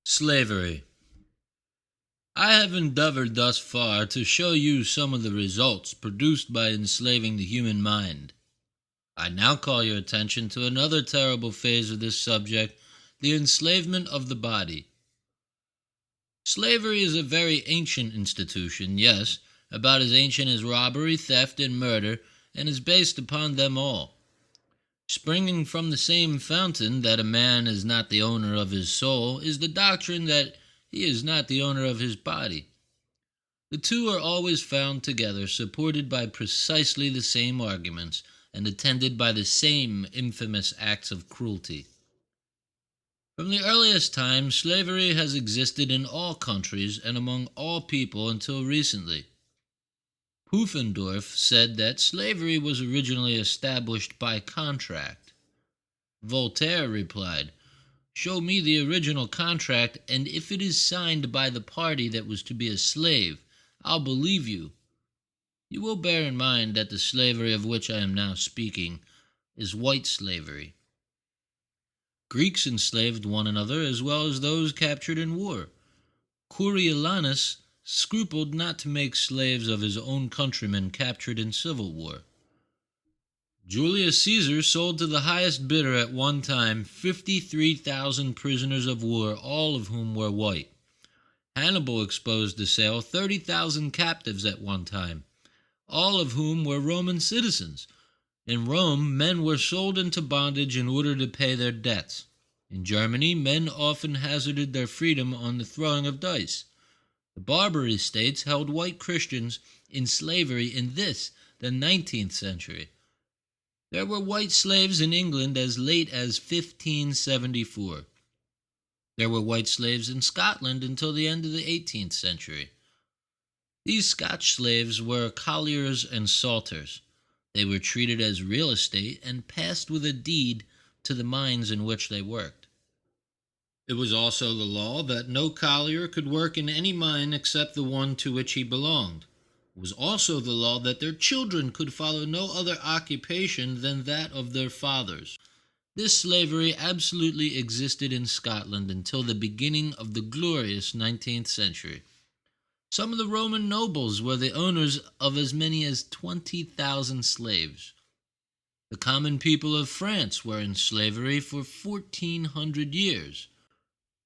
Slavery. I have endeavored thus far to show you some of the results produced by enslaving the human mind. I now call your attention to another terrible phase of this subject, the enslavement of the body. Slavery is a very ancient institution, yes, about as ancient as robbery, theft, and murder, and is based upon them all. Springing from the same fountain that a man is not the owner of his soul is the doctrine that he is not the owner of his body. The two are always found together, supported by precisely the same arguments, and attended by the same infamous acts of cruelty. From the earliest times, slavery has existed in all countries and among all people until recently. Pufendorf said that slavery was originally established by contract. Voltaire replied, "Show me the original contract, and if it is signed by the party that was to be a slave, I'll believe you." You will bear in mind that the slavery of which I am now speaking is white slavery. Greeks enslaved one another as well as those captured in war. Coriolanus scrupled not to make slaves of his own countrymen captured in civil war. Julius Caesar sold to the highest bidder at one time 53,000 prisoners of war, all of whom were white. Hannibal exposed to sale 30,000 captives at one time, all of whom were Roman citizens. In Rome, men were sold into bondage in order to pay their debts. In Germany, men often hazarded their freedom on the throwing of dice. The Barbary states held white Christians in slavery in the 19th century. There were white slaves in England as late as 1574. There were white slaves in Scotland until the end of the 18th century. These Scotch slaves were colliers and salters. They were treated as real estate and passed with a deed to the mines in which they worked. It was also the law that no collier could work in any mine except the one to which he belonged. It was also the law that their children could follow no other occupation than that of their fathers. This slavery absolutely existed in Scotland until the beginning of the glorious 19th century. Some of the Roman nobles were the owners of as many as 20,000 slaves. The common people of France were in slavery for 1,400 years.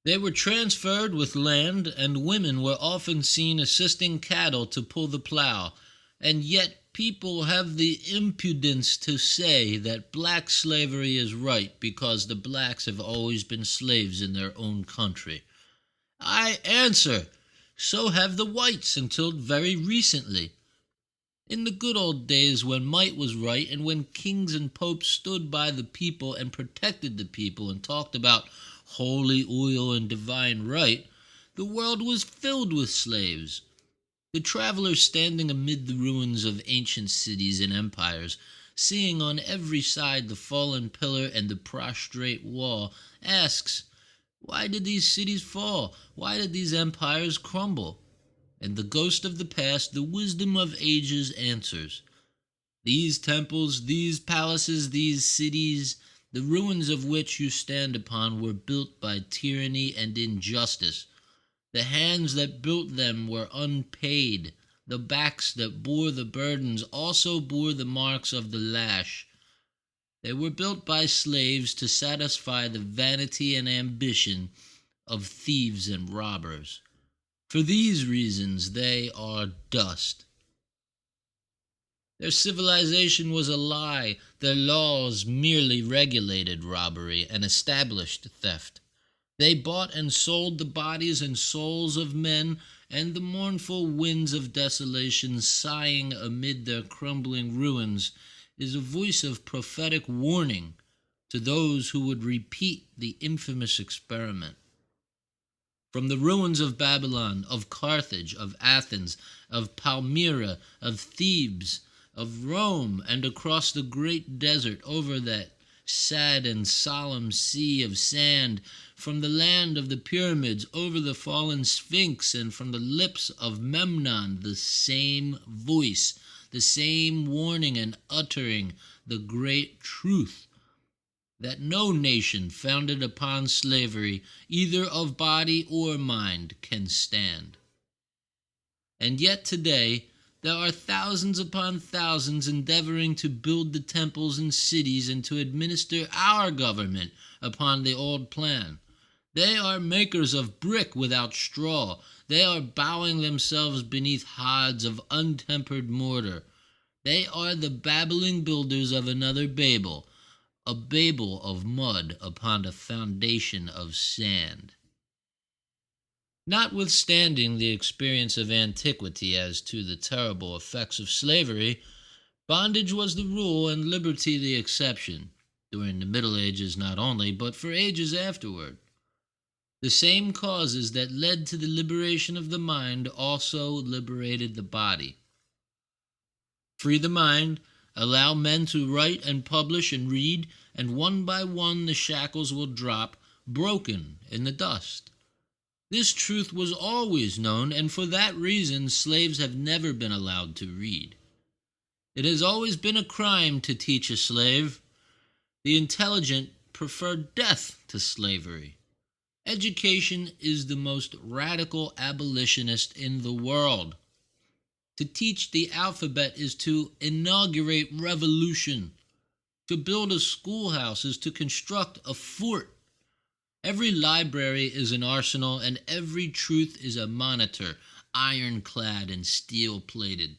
They were transferred with land, and women were often seen assisting cattle to pull the plow, and yet people have the impudence to say that black slavery is right because the blacks have always been slaves in their own country. I answer, so have the whites until very recently. In the good old days when might was right and when kings and popes stood by the people and protected the people and talked about holy oil and divine right, the world was filled with slaves. The traveler standing amid the ruins of ancient cities and empires, seeing on every side the fallen pillar and the prostrate wall, asks, "Why did these cities fall? Why did these empires crumble?" And the ghost of the past, the wisdom of ages, answers, "These temples, these palaces, these cities, the ruins of which you stand upon, were built by tyranny and injustice. The hands that built them were unpaid. The backs that bore the burdens also bore the marks of the lash. They were built by slaves to satisfy the vanity and ambition of thieves and robbers. For these reasons they are dust." Their civilization was a lie. Their laws merely regulated robbery and established theft. They bought and sold the bodies and souls of men, and the mournful winds of desolation sighing amid their crumbling ruins is a voice of prophetic warning to those who would repeat the infamous experiment. From the ruins of Babylon, of Carthage, of Athens, of Palmyra, of Thebes, of Rome, and across the great desert over that sad and solemn sea of sand, from the land of the pyramids over the fallen Sphinx, and from the lips of Memnon, the same voice, the same warning and uttering the great truth. that no nation founded upon slavery, either of body or mind, can stand. And yet today, there are thousands upon thousands endeavoring to build the temples and cities and to administer our government upon the old plan. They are makers of brick without straw. They are bowing themselves beneath hods of untempered mortar. They are the babbling builders of another Babel, a Babel of mud upon a foundation of sand. Notwithstanding the experience of antiquity as to the terrible effects of slavery, bondage was the rule and liberty the exception, during the Middle Ages not only, but for ages afterward. The same causes that led to the liberation of the mind also liberated the body. Free the mind, allow men to write and publish and read, and one by one the shackles will drop, broken in the dust. This truth was always known, and for that reason slaves have never been allowed to read. It has always been a crime to teach a slave. The intelligent prefer death to slavery. Education is the most radical abolitionist in the world. To teach the alphabet is to inaugurate revolution. To build a schoolhouse is to construct a fort. Every library is an arsenal, and every truth is a monitor, ironclad and steel-plated.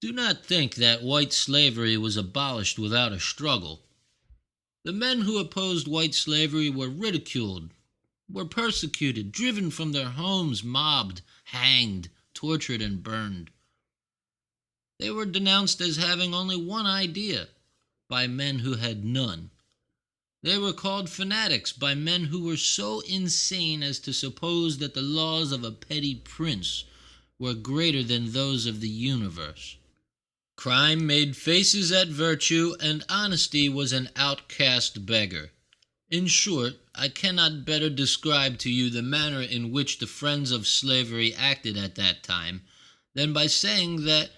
Do not think that white slavery was abolished without a struggle. The men who opposed white slavery were ridiculed, were persecuted, driven from their homes, mobbed, hanged, tortured, and burned. They were denounced as having only one idea by men who had none. They were called fanatics by men who were so insane as to suppose that the laws of a petty prince were greater than those of the universe. Crime made faces at virtue, and honesty was an outcast beggar. In short, I cannot better describe to you the manner in which the friends of slavery acted at that time than by saying that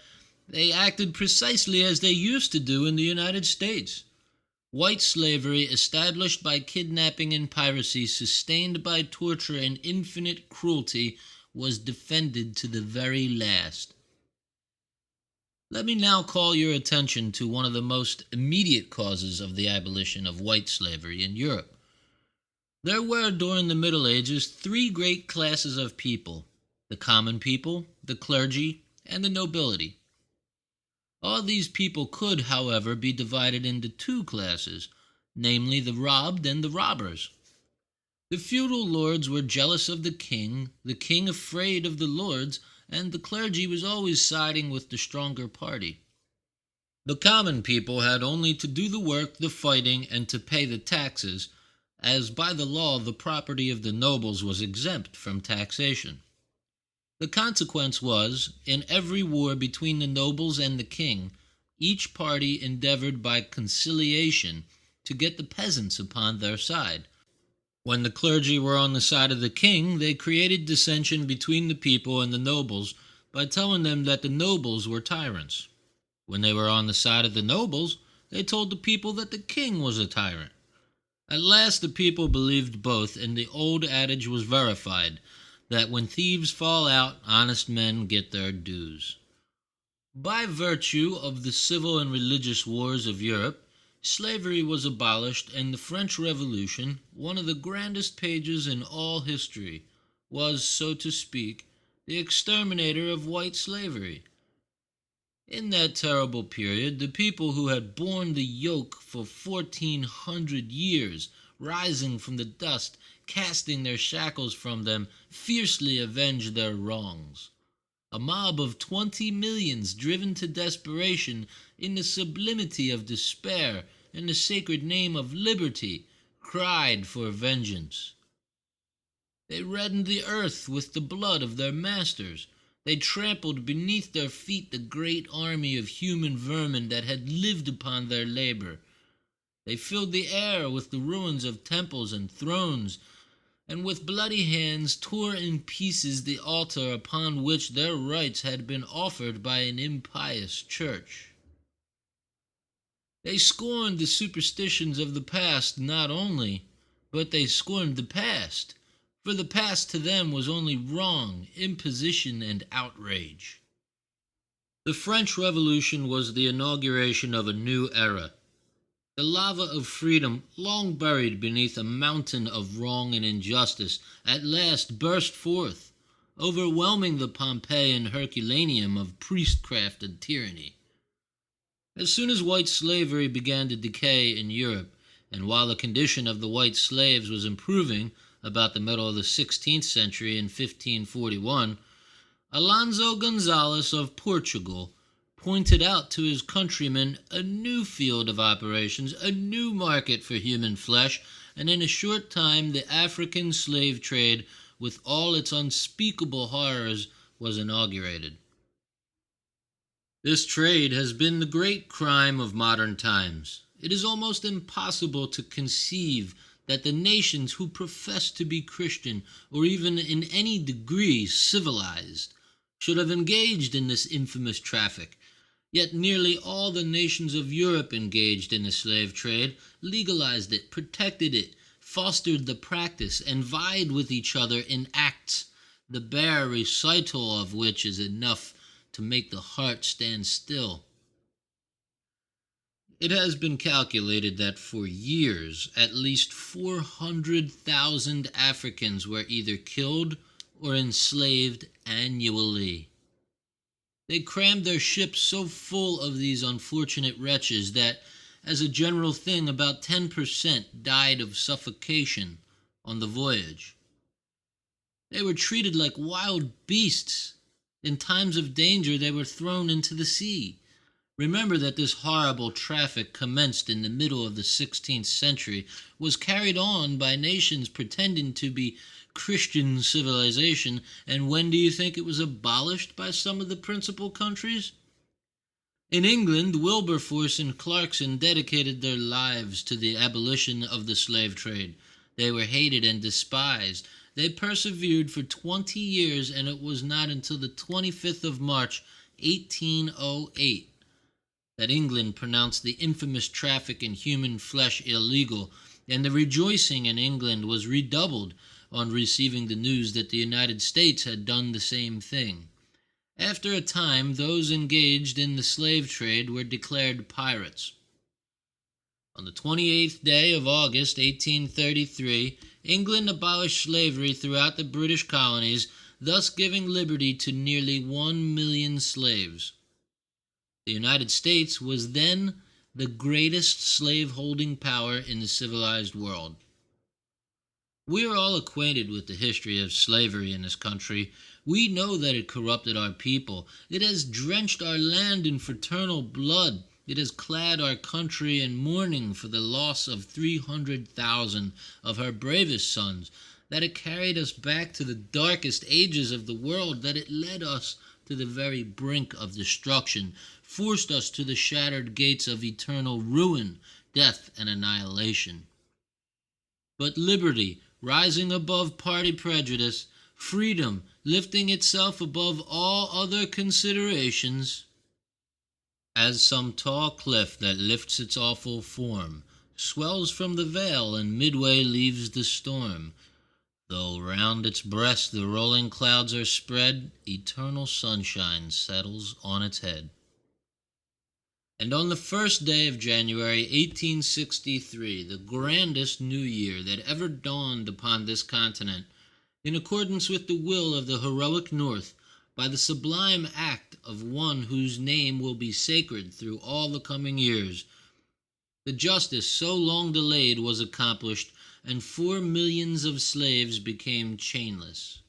they acted precisely as they used to do in the United States. White slavery, established by kidnapping and piracy, sustained by torture and infinite cruelty, was defended to the very last. Let me now call your attention to one of the most immediate causes of the abolition of white slavery in Europe. There were during the Middle Ages three great classes of people: the common people, the clergy, and the nobility. All these people could, however, be divided into two classes, namely the robbed and the robbers. The feudal lords were jealous of the king afraid of the lords, and the clergy was always siding with the stronger party. The common people had only to do the work, the fighting, and to pay the taxes, as by the law the property of the nobles was exempt from taxation. The consequence was, in every war between the nobles and the king, each party endeavored by conciliation to get the peasants upon their side. When the clergy were on the side of the king, they created dissension between the people and the nobles by telling them that the nobles were tyrants. When they were on the side of the nobles, they told the people that the king was a tyrant. At last the people believed both, and the old adage was verified, that when thieves fall out, honest men get their dues. By virtue of the civil and religious wars of Europe, slavery was abolished, and the French Revolution, one of the grandest pages in all history, was, so to speak, the exterminator of white slavery. In that terrible period, the people who had borne the yoke for 1,400 years, rising from the dust, casting their shackles from them, fiercely avenged their wrongs. A mob of 20 millions, driven to desperation in the sublimity of despair, in the sacred name of liberty, cried for vengeance. They reddened the earth with the blood of their masters. They trampled beneath their feet the great army of human vermin that had lived upon their labor. They filled the air with the ruins of temples and thrones, and with bloody hands tore in pieces the altar upon which their rites had been offered by an impious church. They scorned the superstitions of the past not only, but they scorned the past, for the past to them was only wrong, imposition, and outrage. The French Revolution was the inauguration of a new era. The lava of freedom, long buried beneath a mountain of wrong and injustice, at last burst forth, overwhelming the Pompeian Herculaneum of priestcraft and tyranny. As soon as white slavery began to decay in Europe, and while the condition of the white slaves was improving about the middle of the 16th century in 1541, Alonso Gonzalez of Portugal pointed out to his countrymen a new field of operations, a new market for human flesh, and in a short time the African slave trade, with all its unspeakable horrors, was inaugurated. This trade has been the great crime of modern times. It is almost impossible to conceive that the nations who profess to be Christian, or even in any degree civilized, should have engaged in this infamous traffic. Yet nearly all the nations of Europe engaged in the slave trade, legalized it, protected it, fostered the practice, and vied with each other in acts, the bare recital of which is enough to make the heart stand still. It has been calculated that for years at least 400,000 Africans were either killed or enslaved annually. They crammed their ships so full of these unfortunate wretches that, as a general thing, about 10% died of suffocation on the voyage. They were treated like wild beasts. In times of danger, they were thrown into the sea. Remember that this horrible traffic commenced in the middle of the 16th century, was carried on by nations pretending to be Christian civilization, and when do you think it was abolished by some of the principal countries? In England, Wilberforce and Clarkson dedicated their lives to the abolition of the slave trade. They were hated and despised. They persevered for 20 years, and it was not until the 25th of March, 1808, that England pronounced the infamous traffic in human flesh illegal, and the rejoicing in England was redoubled on receiving the news that the United States had done the same thing. After a time, those engaged in the slave trade were declared pirates. On the 28th day of August, 1833, England abolished slavery throughout the British colonies, thus giving liberty to nearly 1 million slaves. The United States was then the greatest slave-holding power in the civilized world. We are all acquainted with the history of slavery in this country. We know that it corrupted our people. It has drenched our land in fraternal blood. It has clad our country in mourning for the loss of 300,000 of her bravest sons, that it carried us back to the darkest ages of the world, that it led us to the very brink of destruction, forced us to the shattered gates of eternal ruin, death, and annihilation. But liberty, rising above party prejudice, freedom, lifting itself above all other considerations, as some tall cliff that lifts its awful form, swells from the vale and midway leaves the storm, though round its breast the rolling clouds are spread, eternal sunshine settles on its head. And on the first day of January, 1863, the grandest new year that ever dawned upon this continent, in accordance with the will of the heroic North, by the sublime act of one whose name will be sacred through all the coming years, the justice so long delayed was accomplished, and 4 millions of slaves became chainless.